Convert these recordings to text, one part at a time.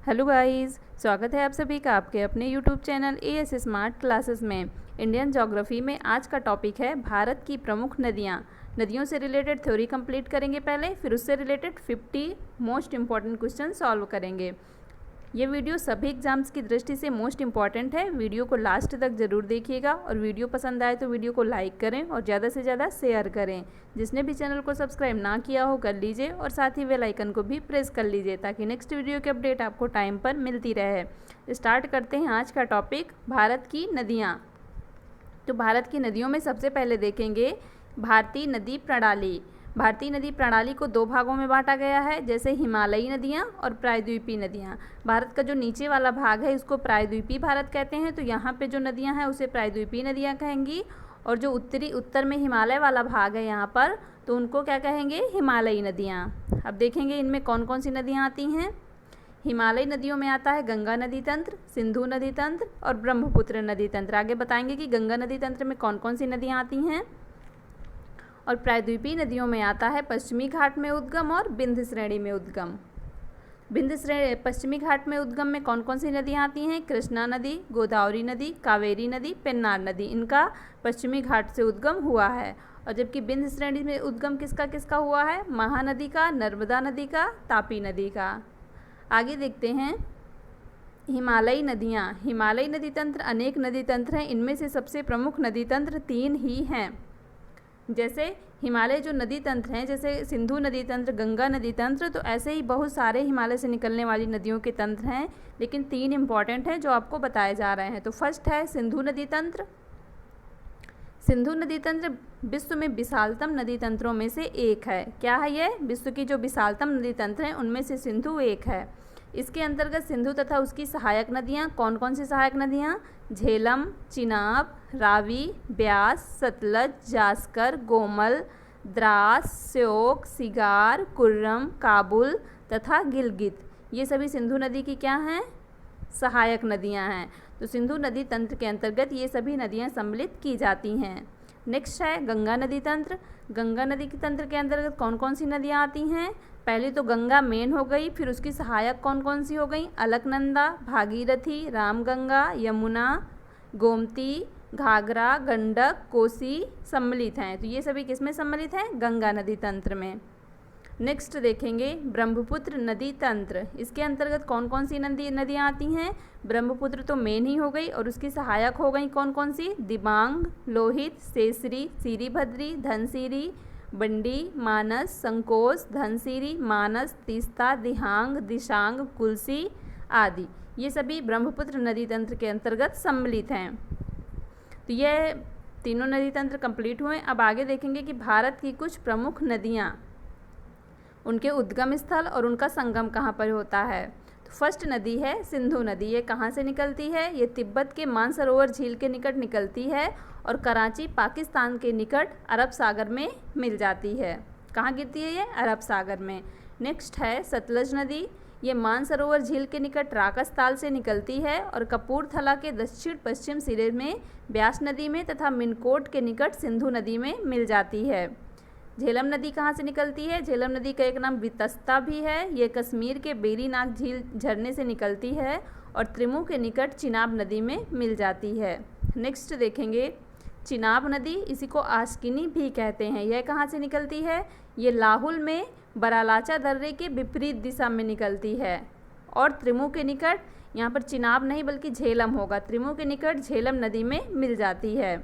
Hello guys, स्वागत है आप सभी का आपके अपने YouTube channel as smart classes में। इंडियन ज्योग्राफी में आज का टॉपिक है भारत की प्रमुख नदियाँ। नदियों से रिलेटेड थ्योरी कंप्लीट करेंगे पहले, फिर उससे related 50 most important question solve करेंगे। ये वीडियो सभी एग्जाम्स की दृष्टि से मोस्ट इंपॉर्टेंट है। वीडियो को लास्ट तक ज़रूर देखिएगा और वीडियो पसंद आए तो वीडियो को लाइक करें और ज़्यादा से ज़्यादा शेयर करें। जिसने भी चैनल को सब्सक्राइब ना किया हो कर लीजिए और साथ ही बेल आइकन को भी प्रेस कर लीजिए ताकि नेक्स्ट वीडियो की अपडेट आपको टाइम पर मिलती रहे। स्टार्ट करते हैं आज का टॉपिक, भारत की नदियाँ। तो भारत की नदियों में सबसे पहले देखेंगे भारतीय नदी प्रणाली। भारतीय नदी प्रणाली को दो भागों में बांटा गया है, जैसे हिमालयी नदियाँ और प्रायद्वीपीय नदियाँ। भारत का जो नीचे वाला भाग है इसको प्रायद्वीपीय भारत कहते हैं, तो यहाँ पे जो नदियाँ हैं उसे प्रायद्वीपीय नदियाँ कहेंगी। और जो उत्तर में हिमालय वाला भाग है यहाँ पर, तो उनको क्या कहेंगे, हिमालयी नदियाँ। अब देखेंगे इनमें कौन कौन सी नदियाँ आती हैं। हिमालयी नदियों में आता है गंगा नदी तंत्र, सिंधु नदी तंत्र और ब्रह्मपुत्र नदी तंत्र। आगे बताएंगे कि गंगा नदी तंत्र में कौन कौन सी नदियाँ आती हैं। और प्रायद्वीपीय नदियों में आता है पश्चिमी घाट में उद्गम और विंध्य श्रेणी में उद्गम। पश्चिमी घाट में उद्गम में कौन कौन सी नदियाँ आती हैं, कृष्णा नदी, गोदावरी नदी, कावेरी नदी, पेन्नार नदी, इनका पश्चिमी घाट से उद्गम हुआ है। और जबकि विंध्य श्रेणी में उद्गम किसका किसका हुआ है, महानदी का, नर्मदा नदी का, तापी नदी का। आगे देखते हैं हिमालयी नदियाँ। हिमालयी नदी तंत्र अनेक नदी तंत्र हैं, इनमें से सबसे प्रमुख नदी तंत्र 3 ही हैं। जैसे हिमालय जो नदी तंत्र हैं, जैसे सिंधु नदी तंत्र, गंगा नदी तंत्र, तो ऐसे ही बहुत सारे हिमालय से निकलने वाली नदियों के तंत्र हैं, लेकिन 3 इंपॉर्टेंट हैं जो आपको बताए जा रहे हैं। तो फर्स्ट है सिंधु नदी तंत्र। सिंधु नदी तंत्र विश्व में विशालतम नदी तंत्रों में से एक है। क्या है ये, विश्व की जो विशालतम नदी तंत्र हैं उनमें से सिंधु एक है। इसके अंतर्गत सिंधु तथा उसकी सहायक नदियाँ, कौन कौन सी सहायक नदियाँ, झेलम, चिनाब, रावी, ब्यास, सतलज, जास्कर, गोमल, द्रास, श्योक, सिगार, कुर्रम, काबुल तथा गिलगित, ये सभी सिंधु नदी की क्या हैं, सहायक नदियां हैं। तो सिंधु नदी तंत्र के अंतर्गत ये सभी नदियां सम्मिलित की जाती हैं। नेक्स्ट है गंगा नदी तंत्र। गंगा नदी के तंत्र के अंतर्गत कौन कौन सी नदियां आती हैं, पहले तो गंगा मेन हो गई, फिर उसकी सहायक कौन कौन सी हो गई, अलकनंदा, भागीरथी, रामगंगा, यमुना, गोमती, घाघरा, गंडक, कोसी सम्मिलित हैं। तो ये सभी किसमें सम्मिलित हैं, गंगा नदी तंत्र में। नेक्स्ट देखेंगे ब्रह्मपुत्र नदी तंत्र। इसके अंतर्गत कौन कौन सी नदियाँ आती हैं, ब्रह्मपुत्र तो मेन ही हो गई और उसकी सहायक हो गई कौन कौन सी, दिबांग, लोहित, सेसरी, सीरीभद्री, धनसिरी, बंडी, मानस, संकोच, धनसिरी, मानस, तीस्ता, दिहांग, दिशांग, कुलसी आदि, ये सभी ब्रह्मपुत्र नदी तंत्र के अंतर्गत सम्मिलित हैं। तो ये तीनों नदी तंत्र कंप्लीट हुए। अब आगे देखेंगे कि भारत की कुछ प्रमुख नदियाँ, उनके उद्गम स्थल और उनका संगम कहाँ पर होता है। तो फर्स्ट नदी है सिंधु नदी। ये कहाँ से निकलती है, ये तिब्बत के मानसरोवर झील के निकट निकलती है और कराची पाकिस्तान के निकट अरब सागर में मिल जाती है। कहाँ गिरती है ये, अरब सागर में। नेक्स्ट है सतलज नदी। ये मानसरोवर झील के निकट राकस ताल से निकलती है और कपूरथला के दक्षिण पश्चिम सिरे में ब्यास नदी में तथा मिनकोट के निकट सिंधु नदी में मिल जाती है। झेलम नदी कहाँ से निकलती है, झेलम नदी का एक नाम वितस्ता भी है। ये कश्मीर के बेरीनाग झील झरने से निकलती है और त्रिमू के निकट चिनाब नदी में मिल जाती है। नेक्स्ट देखेंगे चिनाब नदी, इसी को आस्किनी भी कहते हैं। यह कहाँ से निकलती है, ये लाहुल में बरालाचा दर्रे के विपरीत दिशा में निकलती है और त्रिमू के निकट, यहाँ पर चिनाब नहीं बल्कि झेलम होगा, त्रिमू के निकट झेलम नदी में मिल जाती है।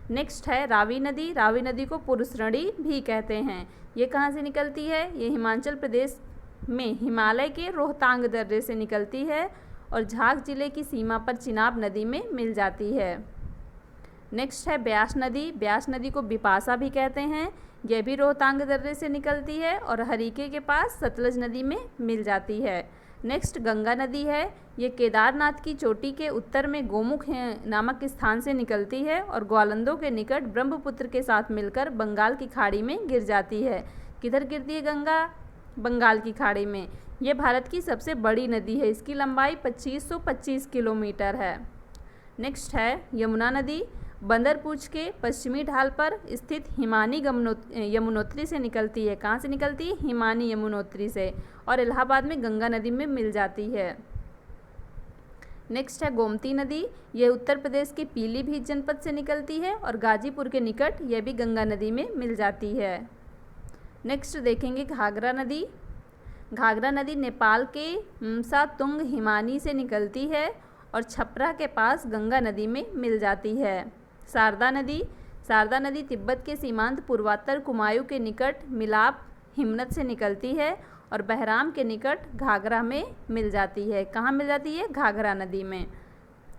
नेक्स्ट है रावी नदी। रावी नदी को पुरुषरणी भी कहते हैं। ये कहाँ से निकलती है, ये हिमाचल प्रदेश में हिमालय के रोहतांग दर्रे से निकलती है और झाग जिले की सीमा पर चिनाब नदी में मिल जाती है। नेक्स्ट है ब्यास नदी। ब्यास नदी को बिपाशा भी कहते हैं। यह भी रोहतांग दर्रे से निकलती है और हरीके के पास सतलज नदी में मिल जाती है। नेक्स्ट गंगा नदी है। ये केदारनाथ की चोटी के उत्तर में गोमुख नामक स्थान से निकलती है और ग्वालंदों के निकट ब्रह्मपुत्र के साथ मिलकर बंगाल की खाड़ी में गिर जाती है। किधर गिरती है गंगा, बंगाल की खाड़ी में। ये भारत की सबसे बड़ी नदी है, इसकी लंबाई 2525 किलोमीटर है। नेक्स्ट है यमुना नदी। बंदरपूछ के पश्चिमी ढाल पर स्थित हिमानी यमुनोत्री से निकलती है। कहाँ से निकलती है? हिमानी यमुनोत्री से, और इलाहाबाद में गंगा नदी में मिल जाती है। नेक्स्ट है गोमती नदी। ये उत्तर प्रदेश के पीलीभीत जनपद से निकलती है और गाजीपुर के निकट यह भी गंगा नदी में मिल जाती है। नेक्स्ट देखेंगे घाघरा नदी। घाघरा नदी नेपाल के ममसातुंग हिमानी से निकलती है और छपरा के पास गंगा नदी में मिल जाती है। शारदा नदी। शारदा नदी तिब्बत के सीमांत पूर्वोत्तर कुमायूं के निकट मिलाप हिमनद से निकलती है और बहराम के निकट घाघरा में मिल जाती है। कहाँ मिल जाती है? घाघरा नदी में।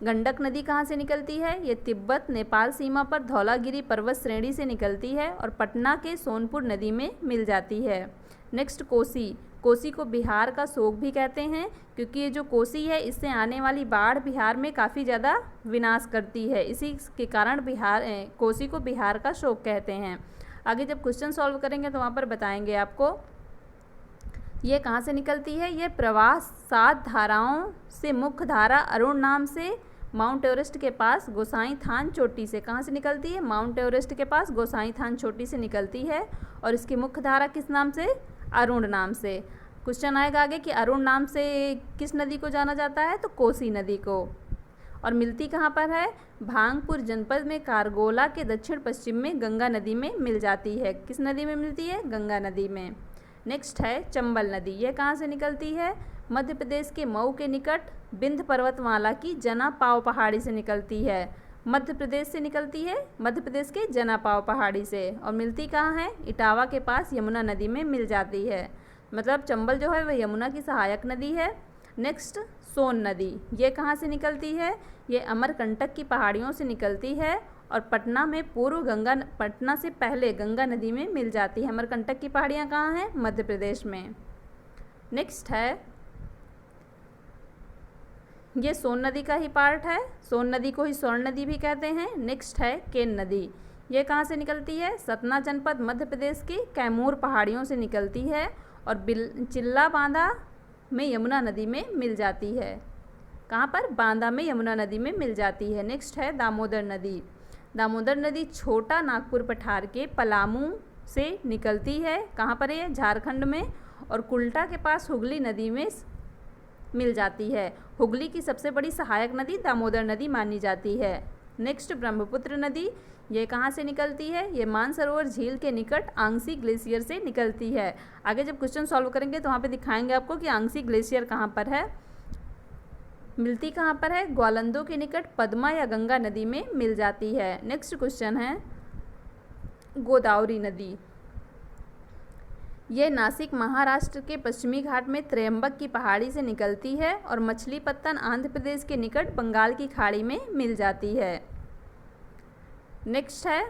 गंडक नदी कहाँ से निकलती है? ये तिब्बत नेपाल सीमा पर धौलागिरी पर्वत श्रेणी से निकलती है और पटना के सोनपुर नदी में मिल जाती है। नेक्स्ट कोसी। कोसी को बिहार का शोक भी कहते हैं, क्योंकि ये जो कोसी है इससे आने वाली बाढ़ बिहार में काफ़ी ज़्यादा विनाश करती है। इसी के कारण कोसी को बिहार का शोक कहते हैं। आगे जब क्वेश्चन सॉल्व करेंगे तो वहाँ पर बताएंगे आपको। ये कहाँ से निकलती है? ये प्रवाह 7 धाराओं से मुख्य धारा अरुण नाम से माउंट एवरेस्ट के पास गोसाई थान चोटी से। कहाँ से निकलती है? माउंट एवरेस्ट के पास गोसाई थान चोटी से निकलती है और इसकी मुख्य धारा किस नाम से? अरुण नाम से। क्वेश्चन आएगा आगे कि अरुण नाम से किस नदी को जाना जाता है? तो कोसी नदी को। और मिलती कहाँ पर है? भांगपुर जनपद में कारगोला के दक्षिण पश्चिम में गंगा नदी में मिल जाती है। किस नदी में मिलती है? गंगा नदी में। नेक्स्ट है चंबल नदी। ये कहाँ से निकलती है? मध्य प्रदेश के मऊ के निकट विंध्य पर्वतमाला की जना पाव पहाड़ी से निकलती है। मध्य प्रदेश से निकलती है, मध्य प्रदेश के जना पाव पहाड़ी से। और मिलती कहाँ है? इटावा के पास यमुना नदी में मिल जाती है। मतलब चंबल जो है वह यमुना की सहायक नदी है। नेक्स्ट सोन नदी। ये कहाँ से निकलती है? ये अमरकंटक की पहाड़ियों से निकलती है और पटना से पहले गंगा नदी में मिल जाती है। अमरकंटक की पहाड़ियाँ कहाँ हैं? मध्य प्रदेश में। नेक्स्ट है, ये सोन नदी का ही पार्ट है। सोन नदी को ही स्वर्ण नदी भी कहते हैं। नेक्स्ट है केन नदी। ये कहाँ से निकलती है? सतना जनपद मध्य प्रदेश की कैमूर पहाड़ियों से निकलती है और चिल्ला बांदा में यमुना नदी में मिल जाती है। कहाँ पर? बांदा में यमुना नदी में मिल जाती है। नेक्स्ट है दामोदर नदी। दामोदर नदी छोटा नागपुर पठार के पलामू से निकलती है। कहाँ पर है? झारखंड में। और कुल्टा के पास हुगली नदी में मिल जाती है। हुगली की सबसे बड़ी सहायक नदी दामोदर नदी मानी जाती है। नेक्स्ट ब्रह्मपुत्र नदी। ये कहाँ से निकलती है? ये मानसरोवर झील के निकट आंगसी ग्लेशियर से निकलती है। आगे जब क्वेश्चन सॉल्व करेंगे तो वहाँ पे दिखाएंगे आपको कि आंगसी ग्लेशियर कहाँ पर है। मिलती कहाँ पर है? ग्वालंदों के निकट पद्मा या गंगा नदी में मिल जाती है। नेक्स्ट क्वेश्चन है गोदावरी नदी। ये नासिक महाराष्ट्र के पश्चिमी घाट में त्र्यंबक की पहाड़ी से निकलती है और मछलीपत्तन आंध्र प्रदेश के निकट बंगाल की खाड़ी में मिल जाती है। नेक्स्ट है,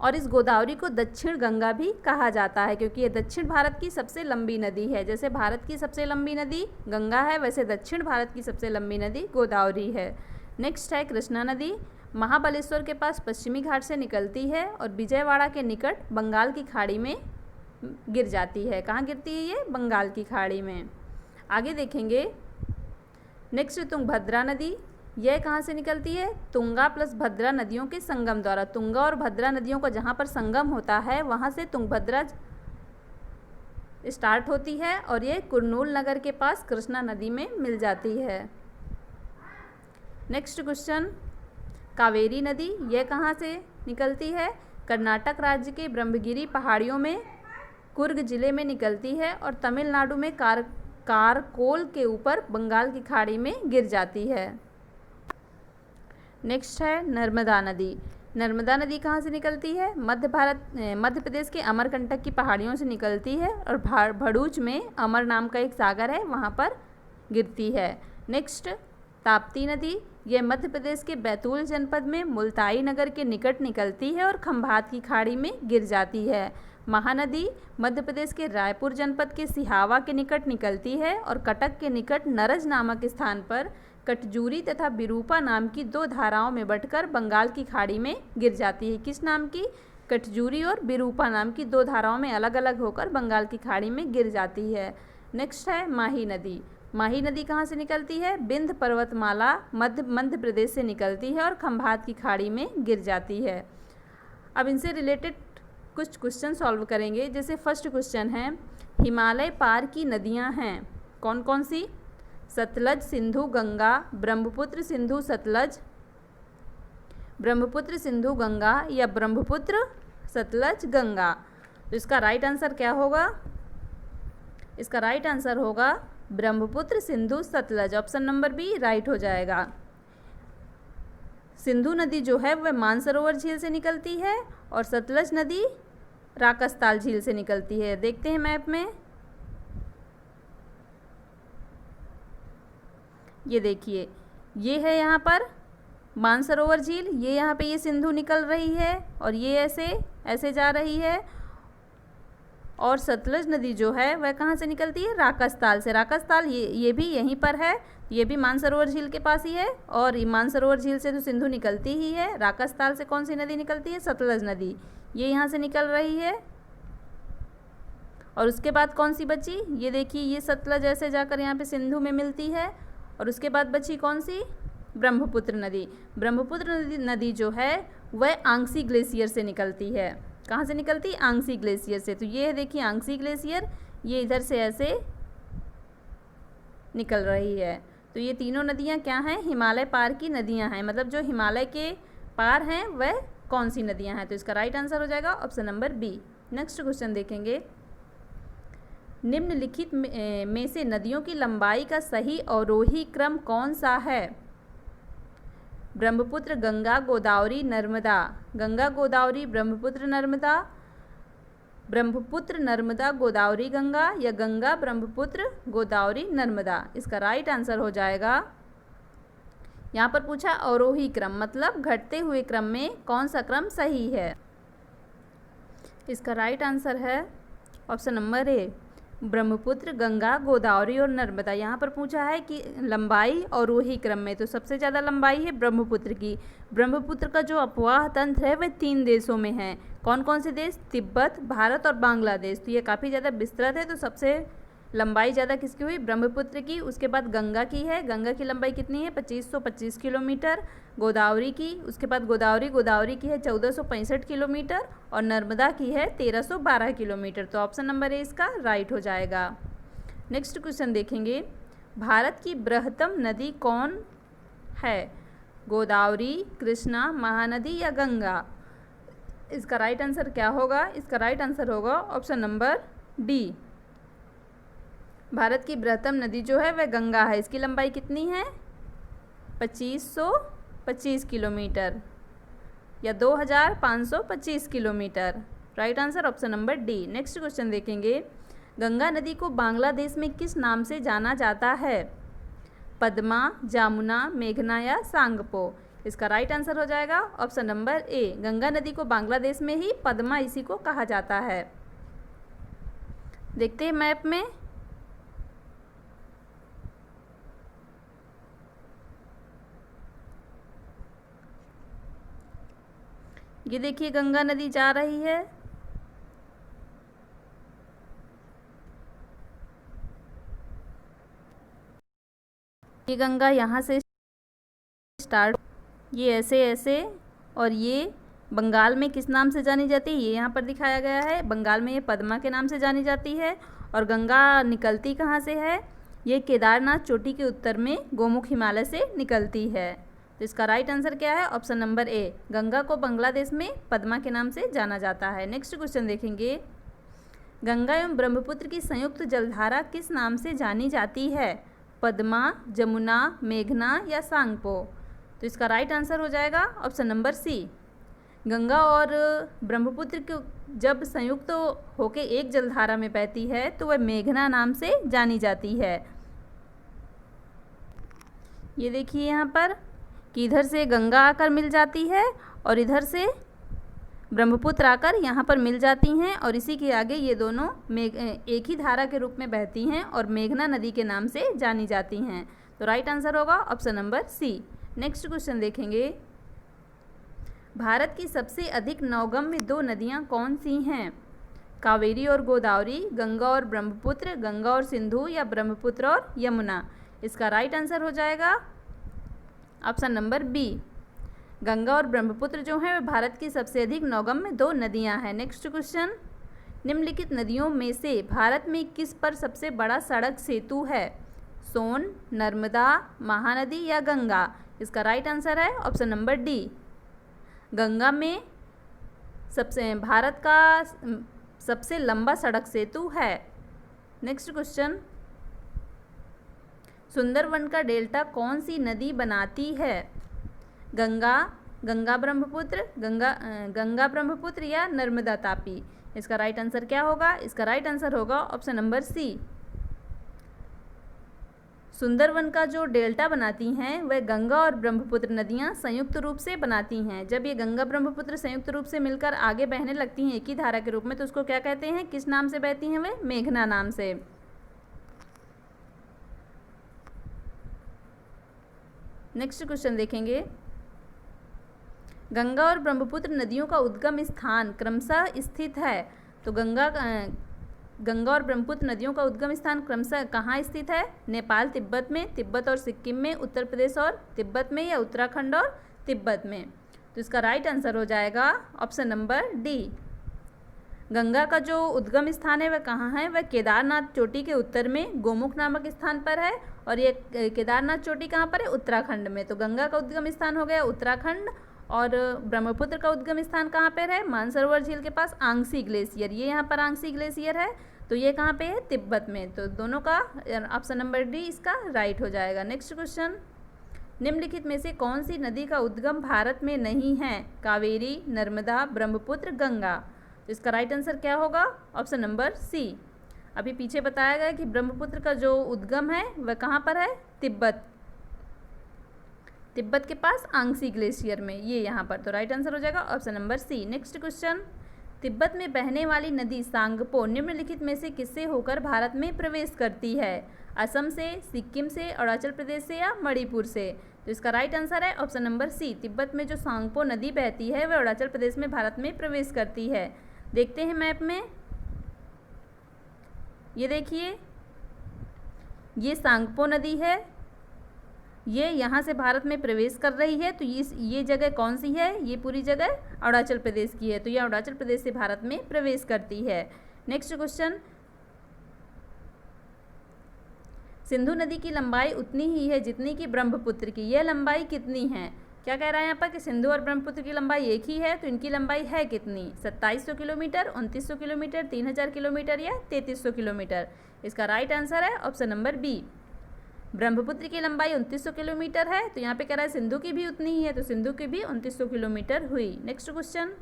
और इस गोदावरी को दक्षिण गंगा भी कहा जाता है क्योंकि ये दक्षिण भारत की सबसे लंबी नदी है। जैसे भारत की सबसे लंबी नदी गंगा है, वैसे दक्षिण भारत की सबसे लंबी नदी गोदावरी है। नेक्स्ट है कृष्णा नदी। महाबलेश्वर के पास पश्चिमी घाट से निकलती है और विजयवाड़ा के निकट बंगाल की खाड़ी में गिर जाती है। कहाँ गिरती है ये? बंगाल की खाड़ी में। आगे देखेंगे नेक्स्ट तुंगभद्रा नदी। यह कहाँ से निकलती है? तुंगा प्लस भद्रा नदियों के संगम द्वारा। तुंगा और भद्रा नदियों का जहाँ पर संगम होता है वहाँ से तुंगभद्रा स्टार्ट होती है और ये कुरनूल नगर के पास कृष्णा नदी में मिल जाती है। नेक्स्ट क्वेश्चन, कावेरी नदी। यह कहाँ से निकलती है? कर्नाटक राज्य के ब्रह्मगिरी पहाड़ियों में कुर्ग जिले में निकलती है और तमिलनाडु में कारकोल के ऊपर बंगाल की खाड़ी में गिर जाती है। नेक्स्ट है नर्मदा नदी। नर्मदा नदी कहाँ से निकलती है? मध्य प्रदेश के अमरकंटक की पहाड़ियों से निकलती है और भड़ूच में अमर नाम का एक सागर है वहाँ पर गिरती है। नेक्स्ट ताप्ती नदी। यह मध्य प्रदेश के बैतूल जनपद में मुल्ताई नगर के निकट निकलती है और खंभात की खाड़ी में गिर जाती है। महानदी मध्य प्रदेश के रायपुर जनपद के सिहावा के निकट निकलती है और कटक के निकट नरज नामक स्थान पर कटजूरी तथा बिरूपा नाम की 2 धाराओं में बंटकर बंगाल की खाड़ी में गिर जाती है। किस नाम की? कटजूरी और बिरूपा नाम की 2 धाराओं में अलग अलग होकर बंगाल की खाड़ी में गिर जाती है। नेक्स्ट है माही नदी। माही नदी कहाँ से निकलती है? विंध्य पर्वतमाला मध्य प्रदेश से निकलती है और खंभात की खाड़ी में गिर जाती है। अब इनसे रिलेटेड कुछ क्वेश्चन सॉल्व करेंगे। जैसे फर्स्ट क्वेश्चन है, हिमालय पार की नदियाँ हैं कौन कौन सी? सतलज, सिंधु, गंगा, ब्रह्मपुत्र, सिंधु, सतलज, ब्रह्मपुत्र, सिंधु, गंगा या ब्रह्मपुत्र, सतलज, गंगा। तो इसका राइट आंसर क्या होगा? इसका राइट आंसर होगा Brahmaputra, Sindhu, Satluj. Option number B right हो जाएगा। सिंधु नदी जो है वह मानसरोवर झील से निकलती है और सतलज नदी राकसताल झील से निकलती है। देखते हैं मैप में, ये देखिए, ये है यहाँ पर मानसरोवर झील, ये यहाँ पे ये सिंधु निकल रही है और ये ऐसे ऐसे जा रही है। और सतलज नदी जो है वह कहाँ से निकलती है? राकसताल से। राकसताल ये भी यहीं पर है, ये भी मानसरोवर झील के पास ही है और ये मानसरोवर झील से तो सिंधु निकलती ही है। राकसताल से कौन सी नदी निकलती है? सतलज नदी, ये यहाँ से निकल रही है। और उसके बाद कौन सी बची? ये देखिए, ये सतलज ऐसे जाकर यहाँ पे सिंधु में मिलती है और उसके बाद बची कौन सी? ब्रह्मपुत्र नदी। ब्रह्मपुत्र नदी जो है वह आंगसी ग्लेशियर से निकलती है। कहाँ से निकलती? आंगसी ग्लेशियर से। तो ये है देखिए आंगसी ग्लेशियर, ये इधर से ऐसे निकल रही है। तो ये तीनों नदियाँ क्या हैं? हिमालय पार की नदियाँ हैं। मतलब जो हिमालय के पार हैं वह कौन सी नदियाँ हैं? तो इसका राइट आंसर हो जाएगा option number B. Next question देखेंगे, निम्नलिखित में से नदियों की लंबाई का सही अवरोही क्रम कौन सा है? ब्रह्मपुत्र, गंगा, गोदावरी, नर्मदा। गंगा, गोदावरी, ब्रह्मपुत्र, नर्मदा, ब्रह्मपुत्र, नर्मदा, गोदावरी, गंगा या गंगा, ब्रह्मपुत्र, गोदावरी, नर्मदा। इसका राइट आंसर हो जाएगा, यहाँ पर पूछा अवरोही क्रम, मतलब घटते हुए क्रम में कौन सा क्रम सही है। इसका राइट आंसर है option number A, Brahmaputra, Ganga, Godavari और नर्मदा। यहाँ पर पूछा है कि लंबाई और अवरोही क्रम में, तो सबसे ज़्यादा लंबाई है ब्रह्मपुत्र की। ब्रह्मपुत्र का जो अपवाह तंत्र है वह 3 देशों में है। कौन कौन से देश? तिब्बत, भारत और बांग्लादेश। तो ये काफ़ी ज़्यादा विस्तृत है, तो सबसे लंबाई ज़्यादा किसकी हुई? ब्रह्मपुत्र की। उसके बाद गंगा की है, गंगा की लंबाई कितनी है? 2525 किलोमीटर। गोदावरी की, उसके बाद गोदावरी की है 1465 किलोमीटर और नर्मदा की है 1312 किलोमीटर। तो ऑप्शन नंबर ए इसका राइट हो जाएगा। नेक्स्ट क्वेश्चन देखेंगे, भारत की बृहत्तम नदी कौन है? गोदावरी, कृष्णा, महानदी या गंगा? इसका राइट आंसर क्या होगा? इसका राइट आंसर होगा ऑप्शन नंबर डी। भारत की बृहत्तम नदी जो है वह गंगा है। इसकी लंबाई कितनी है? 2525 किलोमीटर या 2525 kilometre. Right answer option number D. Next question देखेंगे, गंगा नदी को बांग्लादेश में किस नाम से जाना जाता है? पद्मा, जामुना, मेघना या सांगपो? इसका राइट आंसर हो जाएगा ऑप्शन नंबर ए, गंगा नदी को बांग्लादेश में ही पद्मा इसी को कहा जाता है। देखते हैं मैप में, ये देखिए गंगा नदी जा रही है। ये गंगा यहाँ से स्टार्ट, ये ऐसे ऐसे, और ये बंगाल में किस नाम से जानी जाती है? ये यहाँ पर दिखाया गया है। बंगाल में ये पद्मा के नाम से जानी जाती है। और गंगा निकलती कहाँ से है? ये केदारनाथ चोटी के उत्तर में गोमुख हिमालय से निकलती है। तो इसका राइट आंसर क्या है? ऑप्शन नंबर ए, गंगा को बांग्लादेश में पद्मा के नाम से जाना जाता है। नेक्स्ट क्वेश्चन देखेंगे, गंगा एवं ब्रह्मपुत्र की संयुक्त जलधारा किस नाम से जानी जाती है? पद्मा, जमुना, मेघना या सांगपो? तो इसका राइट आंसर हो जाएगा ऑप्शन नंबर सी, गंगा और ब्रह्मपुत्र को जब संयुक्त होकर एक जलधारा में बहती है तो वह मेघना नाम से जानी जाती है। ये देखिए यहाँ पर कि इधर से गंगा आकर मिल जाती है और इधर से ब्रह्मपुत्र आकर यहाँ पर मिल जाती हैं और इसी के आगे ये दोनों एक ही धारा के रूप में बहती हैं और मेघना नदी के नाम से जानी जाती हैं। तो राइट आंसर होगा option number C. Next question देखेंगे, भारत की सबसे अधिक नौगम्य 2 नदियाँ कौन सी हैं? कावेरी और गोदावरी, गंगा और ब्रह्मपुत्र, गंगा और सिंधु, या ब्रह्मपुत्र और यमुना। इसका राइट आंसर हो जाएगा ऑप्शन नंबर बी। गंगा और ब्रह्मपुत्र जो हैं वे भारत की सबसे अधिक नौगम्य 2 नदियां हैं। नेक्स्ट क्वेश्चन, निम्नलिखित नदियों में से भारत में किस पर सबसे बड़ा सड़क सेतु है? सोन, नर्मदा, महानदी या गंगा। इसका राइट आंसर है ऑप्शन नंबर डी। गंगा में भारत का सबसे लंबा सड़क सेतु है। नेक्स्ट क्वेश्चन, सुंदरवन का डेल्टा कौन सी नदी बनाती है? गंगा, गंगा ब्रह्मपुत्र या नर्मदा तापी। इसका राइट आंसर क्या होगा? इसका राइट आंसर होगा ऑप्शन नंबर सी। सुंदरवन का जो डेल्टा बनाती हैं वह गंगा और ब्रह्मपुत्र नदियां संयुक्त रूप से बनाती हैं। जब ये गंगा ब्रह्मपुत्र संयुक्त रूप से मिलकर आगे बहने लगती हैं एक ही धारा के रूप में, तो उसको क्या कहते हैं? किस नाम से बहती हैं वे? मेघना नाम से। नेक्स्ट क्वेश्चन देखेंगे, गंगा और ब्रह्मपुत्र नदियों का उद्गम स्थान क्रमशः स्थित है। तो गंगा और ब्रह्मपुत्र नदियों का उद्गम स्थान क्रमशः कहाँ स्थित है? नेपाल तिब्बत में, तिब्बत और सिक्किम में, उत्तर प्रदेश और तिब्बत में, या उत्तराखंड और तिब्बत में। तो इसका राइट आंसर हो जाएगा ऑप्शन नंबर डी। गंगा का जो उद्गम स्थान है वह कहाँ है? वह केदारनाथ चोटी के उत्तर में गोमुख नामक स्थान पर है। और ये केदारनाथ चोटी कहाँ पर है? उत्तराखंड में। तो गंगा का उद्गम स्थान हो गया उत्तराखंड, और ब्रह्मपुत्र का उद्गम स्थान कहाँ पर है? मानसरोवर झील के पास आंगसी ग्लेशियर, ये यहाँ पर आंगसी ग्लेशियर है। तो ये कहाँ पे है? तिब्बत में। तो दोनों का ऑप्शन नंबर डी इसका राइट हो जाएगा। नेक्स्ट क्वेश्चन, निम्नलिखित में से कौन सी नदी का उद्गम भारत में नहीं है? कावेरी, नर्मदा, ब्रह्मपुत्र, गंगा। तो इसका राइट आंसर क्या होगा? Option number C. अभी पीछे बताया गया कि ब्रह्मपुत्र का जो उद्गम है वह कहाँ पर है? तिब्बत के पास आंगसी ग्लेशियर में, ये यहाँ पर। तो राइट आंसर हो जाएगा option number C. Next question, Tibet में बहने वाली नदी सांगपो निम्नलिखित में से किससे होकर भारत में प्रवेश करती है? असम से, सिक्किम से, अरुणाचल प्रदेश से, या मणिपुर से। तो इसका राइट आंसर है ऑप्शन नंबर सी। तिब्बत में जो सांगपो नदी बहती है वह अरुणाचल प्रदेश में भारत में प्रवेश करती है। देखते हैं मैप में, ये देखिए, ये सांगपो नदी है, ये यहाँ से भारत में प्रवेश कर रही है। तो ये जगह कौन सी है? ये पूरी जगह अरुणाचल प्रदेश की है। तो ये अरुणाचल प्रदेश से भारत में प्रवेश करती है। नेक्स्ट क्वेश्चन, सिंधु नदी की लंबाई उतनी ही है जितनी कि ब्रह्मपुत्र की। यह लंबाई कितनी है? क्या कह रहा है यहाँ पर कि सिंधु और ब्रह्मपुत्र की लंबाई एक ही है, तो इनकी लंबाई है कितनी? 2700 किलोमीटर, 2900 किलोमीटर, 3000 किलोमीटर, या 3300 किलोमीटर। इसका राइट आंसर है ऑप्शन नंबर बी। ब्रह्मपुत्र की लंबाई 2900 किलोमीटर है, तो यहाँ पे कह रहा है सिंधु की भी उतनी ही है, तो सिंधु की भी 2900 किलोमीटर हुई। नेक्स्ट क्वेश्चन,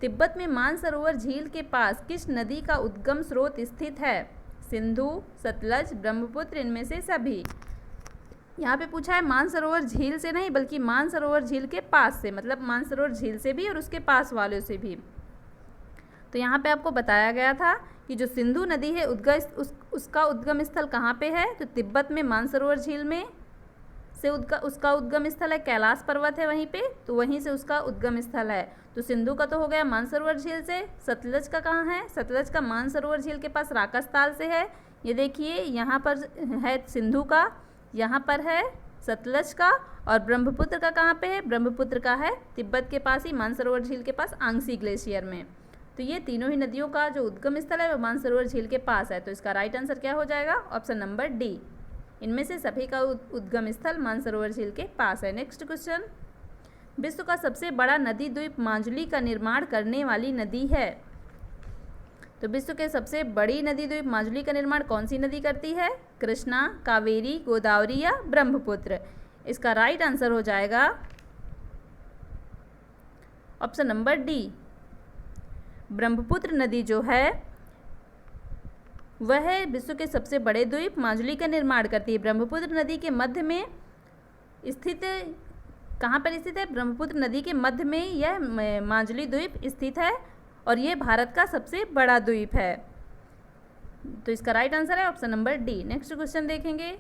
तिब्बत में मानसरोवर झील के पास किस नदी का उद्गम स्रोत स्थित है? सिंधु, सतलज, ब्रह्मपुत्र, इनमें से सभी। यहाँ पे पूछा है मानसरोवर झील से नहीं, बल्कि मानसरोवर झील के पास से, मतलब मानसरोवर झील से भी और उसके पास वालों से भी। तो यहाँ पे आपको बताया गया था कि जो सिंधु नदी है उसका उद्गम स्थल कहाँ पे है? तो तिब्बत में मानसरोवर झील में से उसका उद्गम स्थल है, कैलाश पर्वत है वहीं पे, तो वहीं से उसका उद्गम स्थल है। तो सिंधु का तो हो गया मानसरोवर झील से। सतलज का कहाँ है? सतलज का मानसरोवर झील के पास राकसताल से है। ये देखिए, यहाँ पर है सिंधु का, यहाँ पर है सतलज का, और ब्रह्मपुत्र का कहाँ पे है? ब्रह्मपुत्र का है तिब्बत के पास ही, मानसरोवर झील के पास आंगसी ग्लेशियर में। तो ये तीनों ही नदियों का जो उद्गम स्थल है वो मानसरोवर झील के पास है। तो इसका राइट आंसर क्या हो जाएगा? Option number D. इनमें से सभी का उद्गम स्थल मानसरोवर झील के पास है। नेक्स्ट क्वेश्चन, विश्व का सबसे बड़ा नदी द्वीप माजुली का निर्माण करने वाली नदी है। तो विश्व के सबसे बड़ी नदी द्वीप माजुली का निर्माण कौन सी नदी करती है? कृष्णा, कावेरी, गोदावरी, या ब्रह्मपुत्र। इसका राइट आंसर हो जाएगा ऑप्शन नंबर डी। ब्रह्मपुत्र नदी जो है वह विश्व के सबसे बड़े द्वीप माजुली का निर्माण करती है। ब्रह्मपुत्र नदी के मध्य में स्थित, कहाँ पर स्थित है? ब्रह्मपुत्र नदी के मध्य में यह माजुली द्वीप स्थित है, और ये भारत का सबसे बड़ा द्वीप है। तो इसका राइट आंसर है option number D. Next question देखेंगे,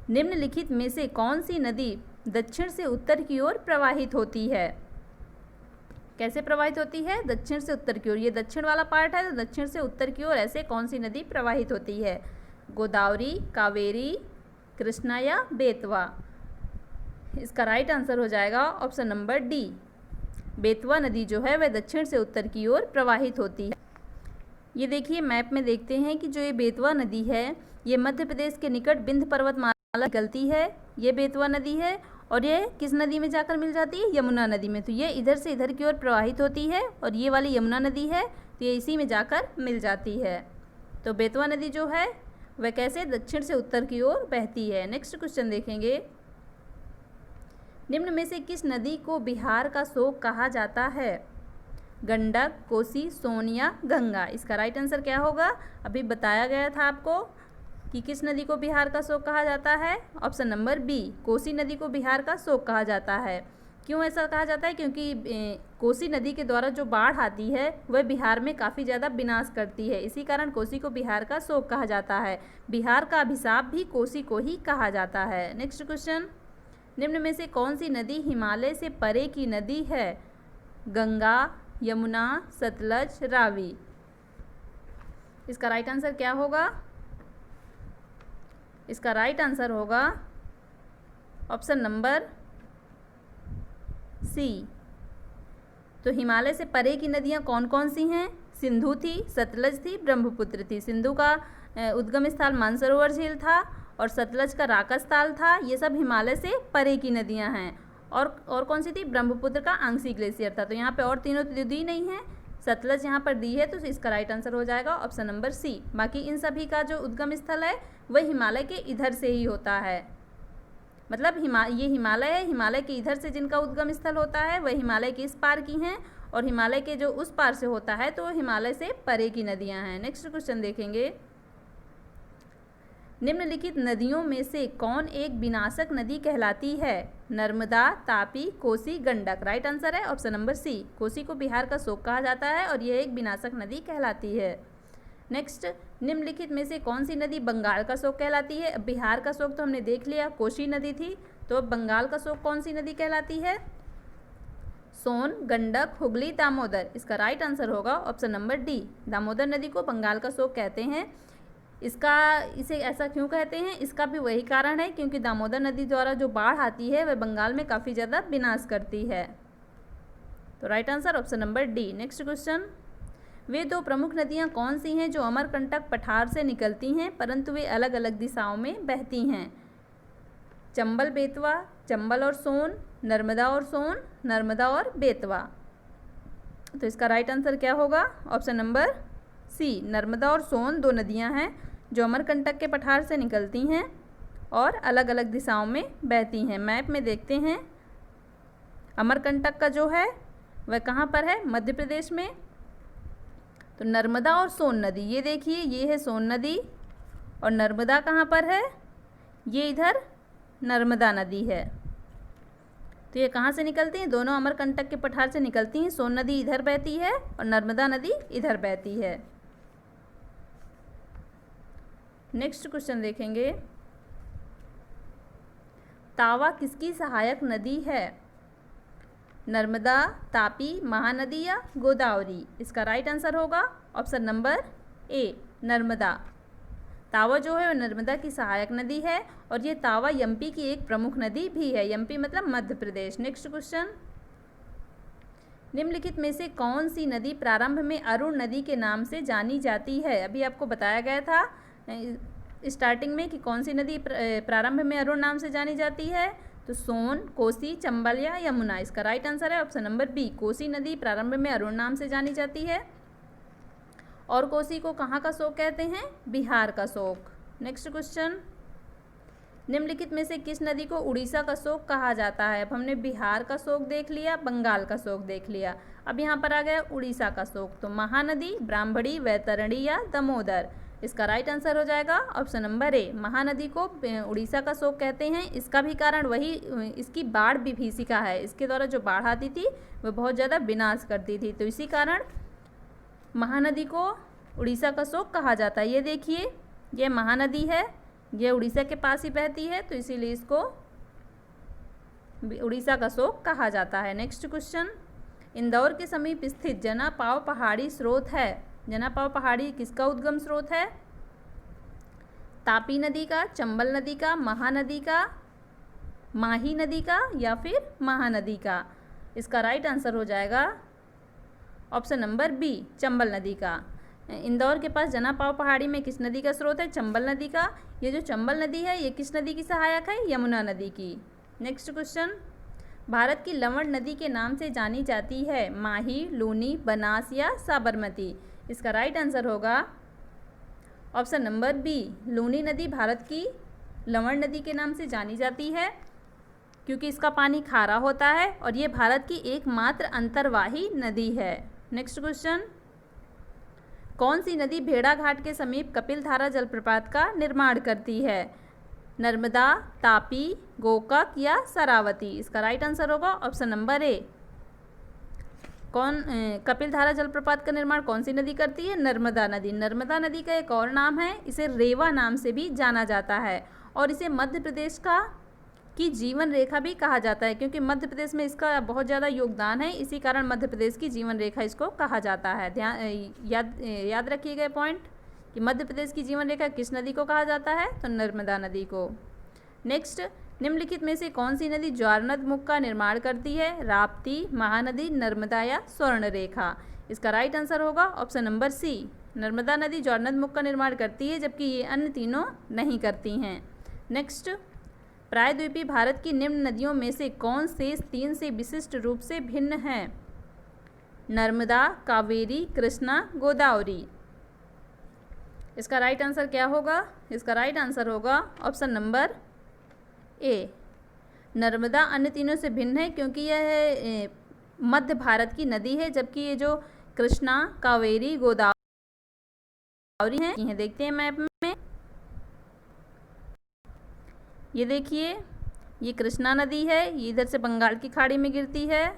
निम्नलिखित में से कौन सी नदी दक्षिण से उत्तर की ओर प्रवाहित होती है? कैसे प्रवाहित होती है? दक्षिण से उत्तर की ओर। ये दक्षिण वाला पार्ट है, तो दक्षिण से उत्तर की ओर ऐसे कौन सी नदी प्रवाहित होती है? गोदावरी, कावेरी, कृष्णा या बेतवा? इसका राइट आंसर हो जाएगा ऑप्शन नंबर डी। बेतवा नदी जो है वह दक्षिण से उत्तर की ओर प्रवाहित होती है। ये देखिए मैप में देखते हैं कि जो ये बेतवा नदी है ये मध्य प्रदेश के निकट विंध्य पर्वतमाला निकलती है। ये बेतवा नदी है और ये किस नदी में जाकर मिल जाती है? यमुना नदी में। तो ये इधर से इधर की ओर प्रवाहित होती है और ये वाली यमुना नदी है तो ये इसी में जाकर मिल जाती है। तो बेतवा नदी जो है वह कैसे दक्षिण से उत्तर की ओर बहती है। नेक्स्ट क्वेश्चन देखेंगे, निम्न में से किस नदी को बिहार का शोक कहा जाता है? गंडक, कोसी, सोन या गंगा? इसका राइट आंसर क्या होगा? अभी बताया गया था आपको कि किस नदी को बिहार का शोक कहा जाता है। ऑप्शन नंबर बी, कोसी नदी को बिहार का शोक कहा जाता है। क्यों ऐसा कहा जाता है? क्योंकि कोसी नदी के द्वारा जो बाढ़ आती है वह बिहार में काफ़ी ज़्यादा विनाश करती है, इसी कारण कोसी को बिहार का शोक कहा जाता है। बिहार का अभिशाप भी कोसी को ही कहा जाता है। नेक्स्ट क्वेश्चन, निम्न में से कौन सी नदी हिमालय से परे की नदी है? गंगा, यमुना, सतलज, रावी? इसका राइट आंसर क्या होगा? इसका राइट आंसर होगा ऑप्शन नंबर सी। तो हिमालय से परे की नदियाँ कौन कौन सी हैं? सिंधु थी, सतलज थी, ब्रह्मपुत्र थी। सिंधु का उद्गम स्थल मानसरोवर झील था और सतलज का राकस ताल था। ये सब हिमालय से परे की नदियाँ हैं। और कौन सी थी? ब्रह्मपुत्र का आंगसी ग्लेशियर था। तो यहाँ पे और तीनों तो दी नहीं है, सतलज यहाँ पर दी है, तो इसका राइट आंसर हो जाएगा ऑप्शन नंबर सी। बाकी इन सभी का जो उद्गम स्थल है वह हिमालय के इधर से ही होता है। मतलब ये हिमालय है, हिमालय के इधर से जिनका उद्गम स्थल होता है वह हिमालय के इस पार की हैं और हिमालय के जो उस पार से होता है तो हिमालय से परे की नदियाँ हैं। नेक्स्ट क्वेश्चन देखेंगे, निम्नलिखित नदियों में से कौन एक विनाशक नदी कहलाती है? नर्मदा, तापी, कोसी, गंडक? राइट आंसर है ऑप्शन नंबर सी। कोसी को बिहार का शोक कहा जाता है और यह एक विनाशक नदी कहलाती है। नेक्स्ट, निम्नलिखित में से कौन सी नदी बंगाल का शोक कहलाती है? बिहार का शोक तो हमने देख लिया, कोसी नदी थी, तो बंगाल का शोक कौन सी नदी कहलाती है? सोन, गंडक, हुगली, दामोदर? इसका राइट आंसर होगा ऑप्शन नंबर डी। दामोदर नदी को बंगाल का शोक कहते हैं। इसे ऐसा क्यों कहते हैं? इसका भी वही कारण है क्योंकि दामोदर नदी द्वारा जो बाढ़ आती है वह बंगाल में काफ़ी ज़्यादा विनाश करती है। तो right answer option number D. Next question, वे दो प्रमुख नदियां कौन सी हैं जो अमरकंटक पठार से निकलती हैं परंतु वे अलग अलग दिशाओं में बहती हैं? चंबल, बेतवा, चंबल और सोन, नर्मदा और सोन, नर्मदा और बेतवा? तो इसका राइट आंसर क्या होगा? ऑप्शन नंबर सी। नर्मदा और सोन दो नदियां हैं जो अमरकंटक के पठार से निकलती हैं और अलग अलग दिशाओं में बहती हैं। मैप में देखते हैं, अमरकंटक का जो है वह कहाँ पर है? मध्य प्रदेश में। तो नर्मदा और सोन नदी, ये देखिए ये है सोन नदी और नर्मदा कहाँ पर है? ये इधर नर्मदा नदी है। तो ये कहाँ से निकलती हैं? दोनों अमरकंटक के पठार से निकलती हैं। सोन नदी इधर बहती है और नर्मदा नदी इधर बहती है। नेक्स्ट क्वेश्चन देखेंगे, तावा किसकी सहायक नदी है? नर्मदा, तापी, महानदी या गोदावरी? इसका राइट आंसर होगा ऑप्शन नंबर ए, नर्मदा। तावा जो है वह नर्मदा की सहायक नदी है और ये तावा एमपी की एक प्रमुख नदी भी है। एमपी मतलब मध्य प्रदेश। नेक्स्ट क्वेश्चन, निम्नलिखित में से कौन सी नदी प्रारंभ में अरुण नदी के नाम से जानी जाती है? अभी आपको बताया गया था स्टार्टिंग में कि कौन सी नदी प्रारंभ में अरुण नाम से जानी जाती है। तो सोन, कोसी, चंबल या यमुना? इसका राइट आंसर है ऑप्शन नंबर बी। कोसी नदी प्रारंभ में अरुण नाम से जानी जाती है और कोसी को कहाँ का शोक कहते हैं? बिहार का शोक। नेक्स्ट क्वेश्चन, निम्नलिखित में से किस नदी को उड़ीसा का शोक कहा जाता है? अब हमने बिहार का शोक देख लिया, बंगाल का शोक देख लिया, अब यहाँ पर आ गया उड़ीसा का शोक। तो महानदी, ब्राह्मणी, वैतरणी या दामोदर? इसका राइट आंसर हो जाएगा ऑप्शन नंबर ए। महानदी को उड़ीसा का शोक कहते हैं। इसका भी कारण वही, इसकी बाढ़ विभीषिका है। इसके द्वारा जो बाढ़ आती थी वह बहुत ज़्यादा विनाश करती थी, तो इसी कारण महानदी को उड़ीसा का शोक कहा जाता है। ये देखिए ये महानदी है, ये उड़ीसा के पास ही बहती है, तो इसीलिए इसको उड़ीसा का शोक कहा जाता है। नेक्स्ट क्वेश्चन, इंदौर के समीप स्थित जनापाव पहाड़ी स्रोत है। जनापाव पहाड़ी किसका उद्गम स्रोत है? तापी नदी का, चंबल नदी का, महानदी का, माही नदी का या फिर महानदी का? इसका राइट आंसर हो जाएगा ऑप्शन नंबर बी, चंबल नदी का। इंदौर के पास जनापाव पहाड़ी में किस नदी का स्रोत है? चंबल नदी का। ये जो चंबल नदी है ये किस नदी की सहायक है? यमुना नदी की। नेक्स्ट क्वेश्चन, भारत की लवण नदी के नाम से जानी जाती है। माही, लूनी, बनास या साबरमती? इसका राइट आंसर होगा ऑप्शन नंबर बी, लूनी नदी भारत की लवण नदी के नाम से जानी जाती है क्योंकि इसका पानी खारा होता है और ये भारत की एकमात्र अंतर्वाही नदी है। नेक्स्ट क्वेश्चन, कौन सी नदी भेड़ा घाट के समीप कपिलधारा जलप्रपात का निर्माण करती है? नर्मदा, तापी, गोकक या शरावती? इसका राइट आंसर होगा ऑप्शन नंबर ए। कपिलधारा जलप्रपात का निर्माण कौन सी नदी करती है? नर्मदा नदी। नर्मदा नदी का एक और नाम है, इसे रेवा नाम से भी जाना जाता है और इसे मध्य प्रदेश की जीवन रेखा भी कहा जाता है क्योंकि मध्य प्रदेश में इसका बहुत ज़्यादा योगदान है, इसी कारण मध्य प्रदेश की जीवन रेखा इसको कहा जाता है। याद रखिएगा पॉइंट कि मध्य प्रदेश की जीवन रेखा किस नदी को कहा जाता है? तो नर्मदा नदी को। नेक्स्ट, निम्नलिखित में से कौन सी नदी ज्वारनद मुख का निर्माण करती है? राप्ती, महानदी, नर्मदा या स्वर्ण रेखा? इसका राइट आंसर होगा ऑप्शन नंबर सी, नर्मदा नदी ज्वारनद मुख का निर्माण करती है जबकि ये अन्य तीनों नहीं करती हैं। नेक्स्ट, प्रायद्वीपीय भारत की निम्न नदियों में से कौन शेष 3 से विशिष्ट रूप से भिन्न है? नर्मदा, कावेरी, कृष्णा, गोदावरी? इसका राइट आंसर क्या होगा? इसका राइट आंसर होगा ऑप्शन नंबर ए, नर्मदा अन्य तीनों से भिन्न है क्योंकि यह मध्य भारत की नदी है जबकि ये जो कृष्णा, कावेरी, गोदावरी हैं ये देखते हैं मैप में। ये देखिए, ये कृष्णा नदी है, ये इधर से बंगाल की खाड़ी में गिरती है।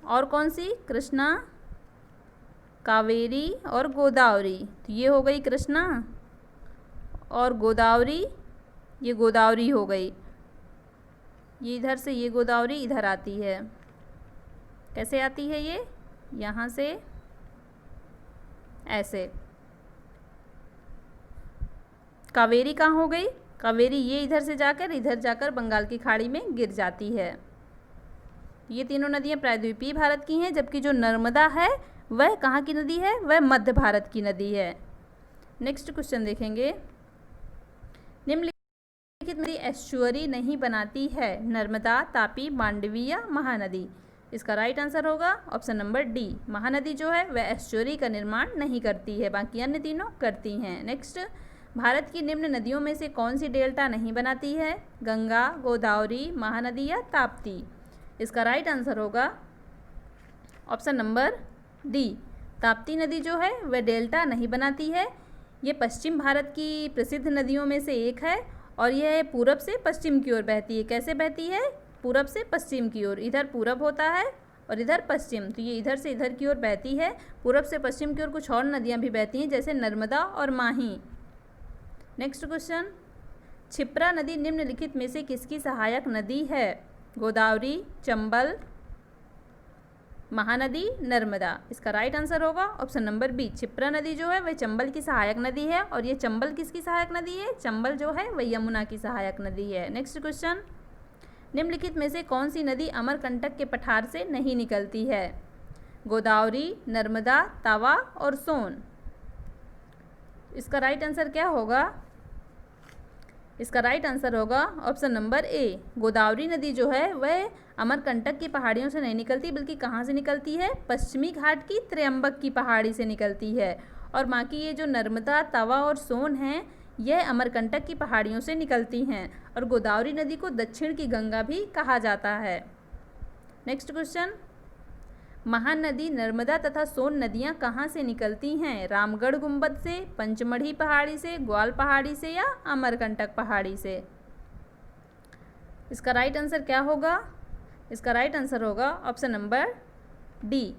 और कौन सी? कृष्णा, कावेरी और गोदावरी। तो ये हो गई कृष्णा और गोदावरी, ये गोदावरी हो गई। ये इधर से ये गोदावरी इधर आती है। कैसे आती है ये? यहाँ से ऐसे। कावेरी कहाँ हो गई? कावेरी ये इधर जाकर बंगाल की खाड़ी में गिर जाती है। ये तीनों नदियाँ प्रायद्वीपीय भारत की हैं जबकि जो नर्मदा है वह कहाँ की नदी है? वह मध्य भारत की नदी है। नेक्स्ट क्वेश्चन देखेंगे, निम्नलिखित नदी एस्चुअरी नहीं बनाती है? नर्मदा, तापी, मांडवी या महानदी? इसका राइट आंसर होगा ऑप्शन नंबर डी, महानदी जो है वह एस्चुअरी का निर्माण नहीं करती है, बाकी अन्य तीनों करती हैं। नेक्स्ट, भारत की निम्न नदियों में से कौन सी डेल्टा नहीं बनाती है? गंगा, गोदावरी, महानदी या ताप्ती? इसका राइट आंसर होगा ऑप्शन नंबर डी, ताप्ती नदी जो है वह डेल्टा नहीं बनाती है। ये पश्चिम भारत की प्रसिद्ध नदियों में से एक है और यह पूरब से पश्चिम की ओर बहती है। कैसे बहती है? पूरब से पश्चिम की ओर। इधर पूरब होता है और इधर पश्चिम, तो ये इधर से इधर की ओर बहती है। पूरब से पश्चिम की ओर कुछ और नदियाँ भी बहती हैं जैसे नर्मदा और माही। नेक्स्ट क्वेश्चन, क्षिप्रा नदी निम्नलिखित में से किसकी सहायक नदी है? गोदावरी, चंबल, महानदी, नर्मदा? इसका राइट आंसर होगा ऑप्शन नंबर बी, क्षिप्रा नदी जो है वह चंबल की सहायक नदी है और ये चंबल किसकी सहायक नदी है? चंबल जो है वह यमुना की सहायक नदी है। नेक्स्ट क्वेश्चन, निम्नलिखित में से कौन सी नदी अमरकंटक के पठार से नहीं निकलती है? गोदावरी, नर्मदा, तवा और सोन? इसका राइट आंसर क्या होगा? इसका राइट आंसर होगा ऑप्शन नंबर ए, गोदावरी नदी जो है वह अमरकंटक की पहाड़ियों से नहीं निकलती बल्कि कहाँ से निकलती है? पश्चिमी घाट की त्र्यंबक की पहाड़ी से निकलती है। और बाकी ये जो नर्मदा, तवा और सोन हैं यह अमरकंटक की पहाड़ियों से निकलती हैं और गोदावरी नदी को दक्षिण की गंगा भी कहा जाता है। नेक्स्ट क्वेश्चन, महानदी, नर्मदा तथा सोन नदियाँ कहाँ से निकलती हैं? रामगढ़ गुंबद से, पंचमढ़ी पहाड़ी से, ग्वाल पहाड़ी से या अमरकंटक पहाड़ी से? इसका राइट आंसर क्या होगा? इसका राइट आंसर होगा option number D,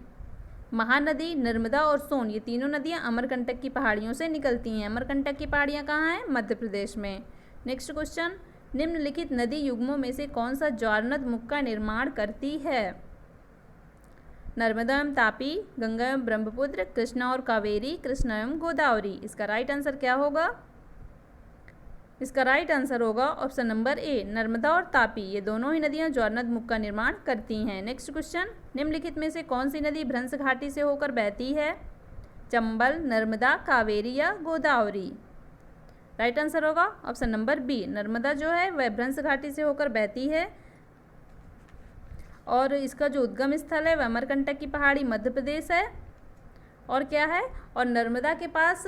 Mahanadi, Narmada और सोन ये तीनों नदियाँ अमरकंटक की पहाड़ियों से निकलती हैं। अमरकंटक की पहाड़ियाँ कहाँ हैं? मध्य प्रदेश में। नेक्स्ट क्वेश्चन, निम्नलिखित नदी युग्मों में से कौन सा ज्वारनद मुख का निर्माण करती है? नर्मदा एवं तापी, गंगा एवं ब्रह्मपुत्र, कृष्णा और कावेरी, कृष्णा एवं गोदावरी। इसका राइट आंसर क्या होगा? इसका राइट आंसर होगा ऑप्शन नंबर ए, नर्मदा और तापी। ये दोनों ही नदियां ज्वारनद मुख का निर्माण करती हैं। नेक्स्ट क्वेश्चन, निम्नलिखित में से कौन सी नदी भ्रंश घाटी से होकर बहती है? चंबल, नर्मदा, कावेरी या गोदावरी। राइट आंसर होगा ऑप्शन नंबर बी, नर्मदा जो है वह भ्रंश घाटी से होकर बहती है और इसका जो उद्गम स्थल है वह अमरकंटक की पहाड़ी मध्य प्रदेश है। और क्या है, और नर्मदा के पास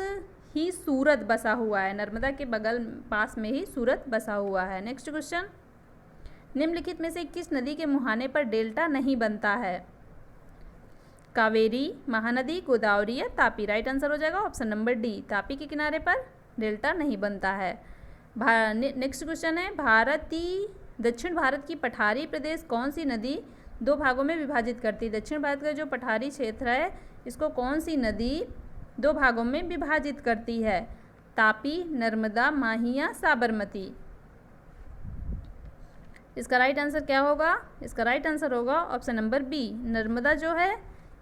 ही सूरत बसा हुआ है, नर्मदा के बगल पास में ही सूरत बसा हुआ है। नेक्स्ट क्वेश्चन, निम्नलिखित में से किस नदी के मुहाने पर डेल्टा नहीं बनता है? कावेरी, महानदी, गोदावरी या तापी। राइट आंसर हो जाएगा ऑप्शन नंबर डी, तापी के किनारे पर डेल्टा नहीं बनता है। नेक्स्ट क्वेश्चन है, दक्षिण भारत की पठारी प्रदेश कौन सी नदी दो भागों में विभाजित करती है? दक्षिण भारत का जो पठारी क्षेत्र है इसको कौन सी नदी दो भागों में विभाजित करती है? तापी, नर्मदा, माही या साबरमती। इसका राइट आंसर क्या होगा? इसका राइट आंसर होगा ऑप्शन नंबर बी, नर्मदा जो है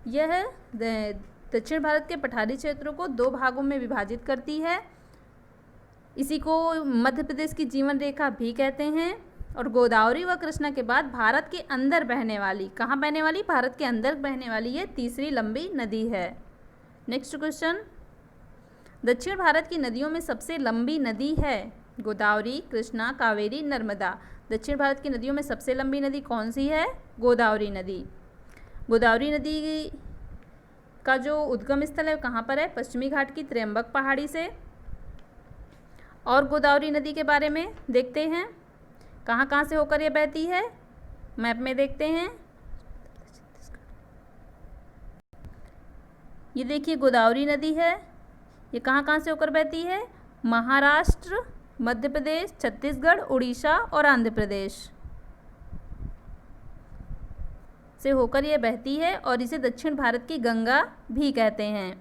यह दक्षिण भारत के पठारी क्षेत्रों को दो भागों में विभाजित करती है। इसी को मध्य प्रदेश की जीवन रेखा भी कहते हैं। और गोदावरी व कृष्णा के बाद भारत के अंदर बहने वाली, कहाँ बहने वाली? भारत के अंदर बहने वाली ये तीसरी लंबी नदी है। नेक्स्ट क्वेश्चन, दक्षिण भारत की नदियों में सबसे लंबी नदी है? गोदावरी, कृष्णा, कावेरी, नर्मदा। दक्षिण भारत की नदियों में सबसे लंबी नदी कौन सी है? गोदावरी नदी। गोदावरी नदी का जो उद्गम स्थल है कहाँ पर है? पश्चिमी घाट की त्र्यंबक पहाड़ी से। और गोदावरी नदी के बारे में देखते हैं, कहाँ कहाँ से होकर ये बहती है, मैप में देखते हैं। ये देखिए गोदावरी नदी है, ये कहाँ कहाँ से होकर बहती है? महाराष्ट्र, मध्य प्रदेश, छत्तीसगढ़, उड़ीसा और आंध्र प्रदेश से होकर ये बहती है और इसे दक्षिण भारत की गंगा भी कहते हैं।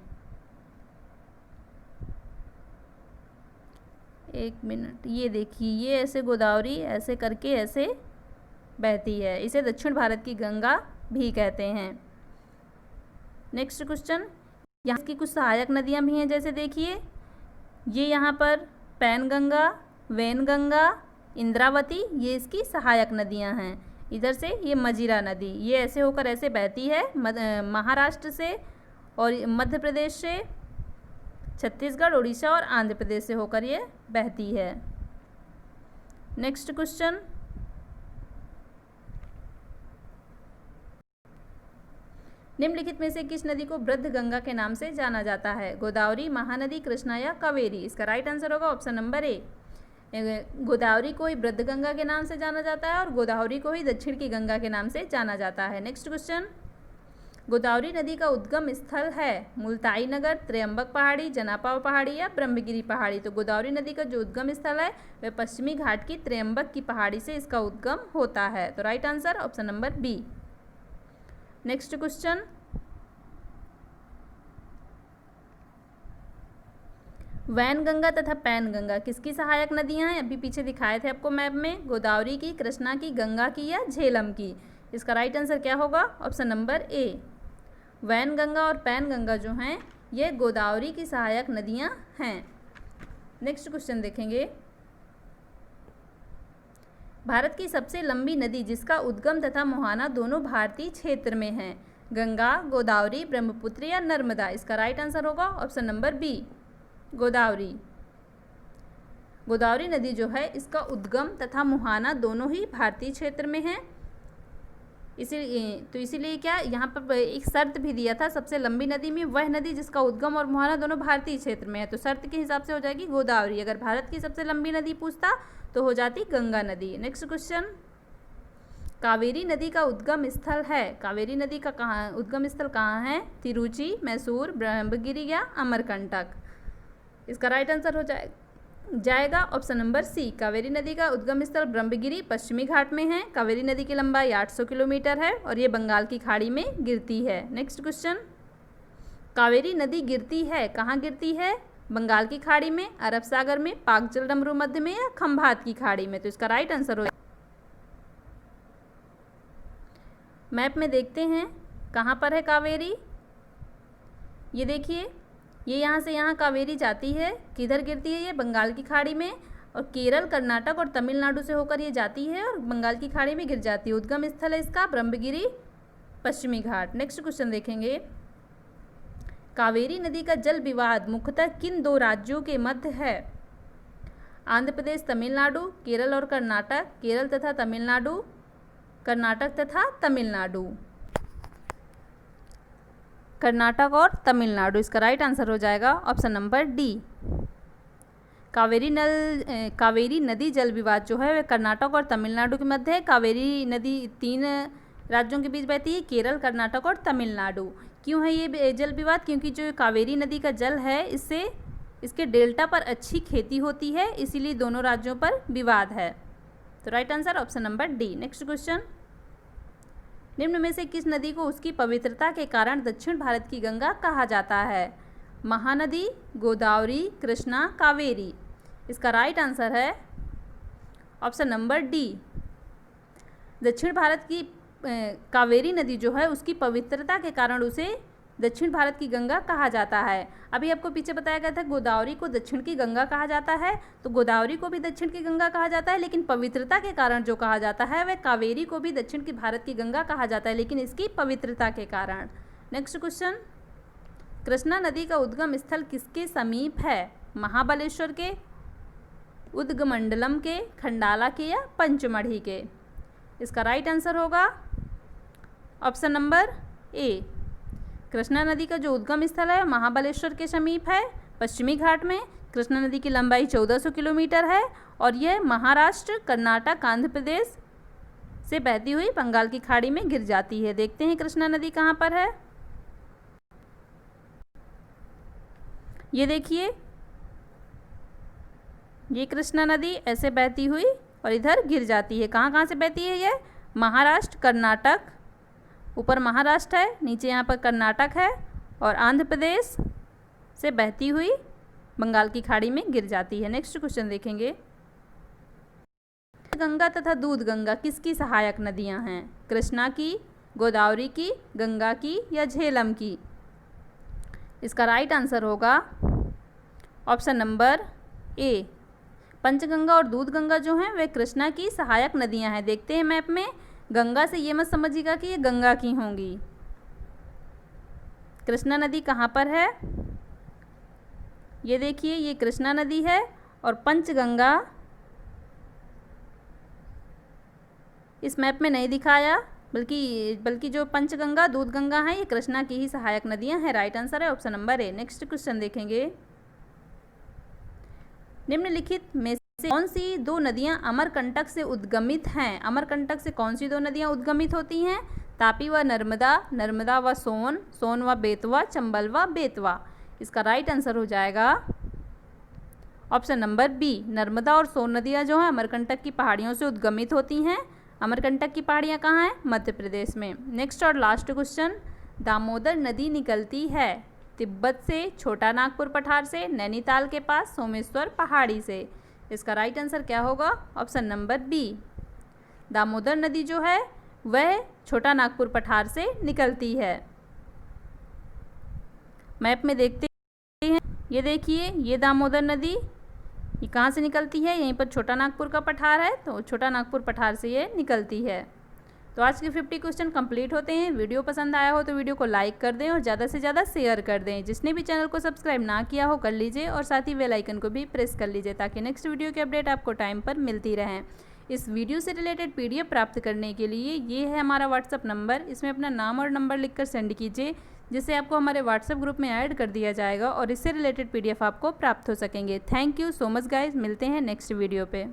एक मिनट, ये देखिए, ये ऐसे गोदावरी ऐसे करके ऐसे बहती है, इसे दक्षिण भारत की गंगा भी कहते हैं। नेक्स्ट क्वेश्चन, यहाँ की कुछ सहायक नदियाँ भी हैं, जैसे देखिए ये यहाँ पर पैनगंगा, वैनगंगा, इंद्रावती, ये इसकी सहायक नदियाँ हैं। इधर से ये मजीरा नदी, ये ऐसे होकर ऐसे बहती है महाराष्ट्र से और मध्य प्रदेश से, छत्तीसगढ़, उड़ीसा और आंध्र प्रदेश से होकर ये बहती है। नेक्स्ट क्वेश्चन, निम्नलिखित में से किस नदी को वृद्ध गंगा के नाम से जाना जाता है? गोदावरी, महानदी, कृष्णा या कावेरी। इसका राइट आंसर होगा ऑप्शन नंबर ए, गोदावरी को ही वृद्ध गंगा के नाम से जाना जाता है और गोदावरी को ही दक्षिण की गंगा के नाम से जाना जाता है। नेक्स्ट क्वेश्चन, गोदावरी नदी का उद्गम स्थल है मुल्ताई नगर, त्र्यंबक पहाड़ी, जनापा पहाड़ी या ब्रह्मगिरी पहाड़ी। तो गोदावरी नदी का जो उद्गम स्थल है वह पश्चिमी घाट की त्र्यंबक की पहाड़ी से इसका उद्गम होता है। तो right answer option number B. Next question, Wainganga तथा पैनगंगा किसकी सहायक नदियां हैं? अभी पीछे दिखाए थे आपको मैप में, गोदावरी की, कृष्णा की, गंगा की या झेलम की। इसका राइट आंसर क्या होगा? ऑप्शन नंबर ए, वैनगंगा और पैनगंगा जो हैं ये गोदावरी की सहायक नदियां हैं। नेक्स्ट क्वेश्चन देखेंगे, भारत की सबसे लंबी नदी जिसका उद्गम तथा मुहाना दोनों भारतीय क्षेत्र में है? गंगा, गोदावरी, ब्रह्मपुत्र या नर्मदा। इसका राइट आंसर होगा option number B, Godavari. Godavari नदी जो है इसका उद्गम तथा मुहाना दोनों ही भारतीय क्षेत्र में है। इसीलिए क्या यहाँ पर एक शर्त भी दिया था, सबसे लंबी नदी में वह नदी जिसका उद्गम और मुहाना दोनों भारतीय क्षेत्र में है। तो शर्त के हिसाब से हो जाएगी गोदावरी। अगर भारत की सबसे लंबी नदी पूछता तो हो जाती गंगा नदी। नेक्स्ट क्वेश्चन, कावेरी नदी का उद्गम स्थल है? कावेरी नदी का उद्गम स्थल कहाँ है? तिरुचि, मैसूर, ब्रह्मगिरी या अमरकंटक। इसका राइट आंसर हो जाएगा ऑप्शन नंबर सी, कावेरी नदी का उद्गम स्थल ब्रह्मगिरी पश्चिमी घाट में है। कावेरी नदी की लंबाई 800 किलोमीटर है और ये बंगाल की खाड़ी में गिरती है। नेक्स्ट क्वेश्चन, कावेरी नदी गिरती है, कहाँ गिरती है? बंगाल की खाड़ी में, अरब सागर में, पाक जलडमरू मध्य में या खंभात की खाड़ी में। तो इसका राइट आंसर हो। मैप में देखते हैं कहाँ पर है कावेरी। ये देखिए, ये यहाँ से यहाँ कावेरी जाती है, किधर गिरती है ये? बंगाल की खाड़ी में, और केरल, कर्नाटक और तमिलनाडु से होकर ये जाती है और बंगाल की खाड़ी में गिर जाती है। उद्गम स्थल है इसका ब्रह्मगिरी पश्चिमी घाट। नेक्स्ट क्वेश्चन देखेंगे, कावेरी नदी का जल विवाद मुख्यतः किन दो राज्यों के मध्य है? आंध्र प्रदेश, तमिलनाडु, केरल और कर्नाटक, केरल तथा तमिलनाडु, कर्नाटक तथा तमिलनाडु। कर्नाटक और तमिलनाडु। इसका राइट आंसर हो जाएगा ऑप्शन नंबर डी। कावेरी नदी जल विवाद जो है वह कर्नाटक और तमिलनाडु के मध्य है। कावेरी नदी 3 राज्यों के बीच बहती है, केरल, कर्नाटक और तमिलनाडु। क्यों है ये जल विवाद? क्योंकि जो कावेरी नदी का जल है इससे इसके डेल्टा पर अच्छी खेती होती है, इसीलिए दोनों राज्यों पर विवाद है। तो right answer option number D. Next question, निम्न में से किस नदी को उसकी पवित्रता के कारण दक्षिण भारत की गंगा कहा जाता है? महानदी, गोदावरी, कृष्णा, कावेरी। इसका राइट आंसर है ऑप्शन नंबर डी। दक्षिण भारत की कावेरी नदी जो है उसकी पवित्रता के कारण उसे दक्षिण भारत की गंगा कहा जाता है। अभी आपको पीछे बताया गया था गोदावरी को दक्षिण की गंगा कहा जाता है, तो गोदावरी को भी दक्षिण की गंगा कहा जाता है, लेकिन पवित्रता के कारण जो कहा जाता है वह कावेरी को भी दक्षिण की भारत की गंगा कहा जाता है, लेकिन इसकी पवित्रता के कारण। नेक्स्ट क्वेश्चन, कृष्णा नदी का उद्गम स्थल किसके समीप है? महाबलेश्वर के, उदगमंडलम के, खंडाला के या पंचमढ़ी के? इसका राइट आंसर होगा ऑप्शन नंबर ए। कृष्णा नदी का जो उद्गम स्थल है महाबलेश्वर के समीप है, पश्चिमी घाट में। कृष्णा नदी की लंबाई 1400 किलोमीटर है और यह महाराष्ट्र, कर्नाटक, आंध्र प्रदेश से बहती हुई बंगाल की खाड़ी में गिर जाती है। देखते हैं कृष्णा नदी कहाँ पर है। ये देखिए, ये कृष्णा नदी ऐसे बहती हुई और इधर गिर जाती है। कहाँ कहाँ से बहती है ये? महाराष्ट्र, कर्नाटक, ऊपर महाराष्ट्र है, नीचे यहाँ पर कर्नाटक है और आंध्र प्रदेश से बहती हुई बंगाल की खाड़ी में गिर जाती है। नेक्स्ट क्वेश्चन देखेंगे, गंगा तथा दूध गंगा किसकी सहायक नदियाँ हैं? कृष्णा की, गोदावरी की, गंगा की या झेलम की? इसका राइट आंसर होगा ऑप्शन नंबर ए। पंचगंगा और दूध गंगा जो हैं वे कृष्णा की सहायक नदियां हैं। देखते हैं मैप में, गंगा से ये मत समझिएगा कि ये गंगा की होंगी। कृष्णा नदी कहाँ पर है? ये देखिए, ये कृष्णा नदी है और पंचगंगा इस मैप में नहीं दिखाया, बल्कि जो पंचगंगा, दूध गंगा है ये कृष्णा की ही सहायक नदियां हैं। राइट आंसर है option number A. Next question देखेंगे, निम्नलिखित में से कौन सी दो नदियां अमरकंटक से उद्गमित हैं? अमरकंटक से कौन सी दो नदियां उद्गमित होती हैं? तापी व नर्मदा, नर्मदा व सोन, सोन व बेतवा, चंबल व बेतवा। इसका राइट आंसर हो जाएगा ऑप्शन नंबर बी। नर्मदा और सोन नदियां जो हैं अमरकंटक की पहाड़ियों से उद्गमित होती हैं। अमरकंटक की पहाड़ियाँ कहाँ हैं? मध्य प्रदेश में। नेक्स्ट और लास्ट क्वेश्चन, दामोदर नदी निकलती है तिब्बत से, छोटा नागपुर पठार से, नैनीताल के पास, सोमेश्वर पहाड़ी से। इसका राइट आंसर क्या होगा? Option number B. दामोदर नदी जो है वह छोटा नागपुर पठार से निकलती है। मैप में देखते हैं, ये देखिए, ये दामोदर नदी ये कहाँ से निकलती है? यहीं पर छोटा नागपुर का पठार है, तो छोटा नागपुर पठार से ये निकलती है। तो आज के 50 क्वेश्चन कंप्लीट होते हैं। वीडियो पसंद आया हो तो वीडियो को लाइक कर दें और ज़्यादा से ज़्यादा शेयर कर दें। जिसने भी चैनल को सब्सक्राइब ना किया हो कर लीजिए और साथ ही बेल आइकन को भी प्रेस कर लीजिए ताकि नेक्स्ट वीडियो की अपडेट आपको टाइम पर मिलती रहें। इस वीडियो से रिलेटेड PDF प्राप्त करने के लिए ये है हमारा व्हाट्सअप नंबर, इसमें अपना नाम और नंबर लिखकर सेंड कीजिए, जिससे आपको हमारे व्हाट्सएप ग्रुप में ऐड कर दिया जाएगा और इससे रिलेटेड PDF आपको प्राप्त हो सकेंगे। Thank you so much guys, मिलते हैं नेक्स्ट वीडियो पे।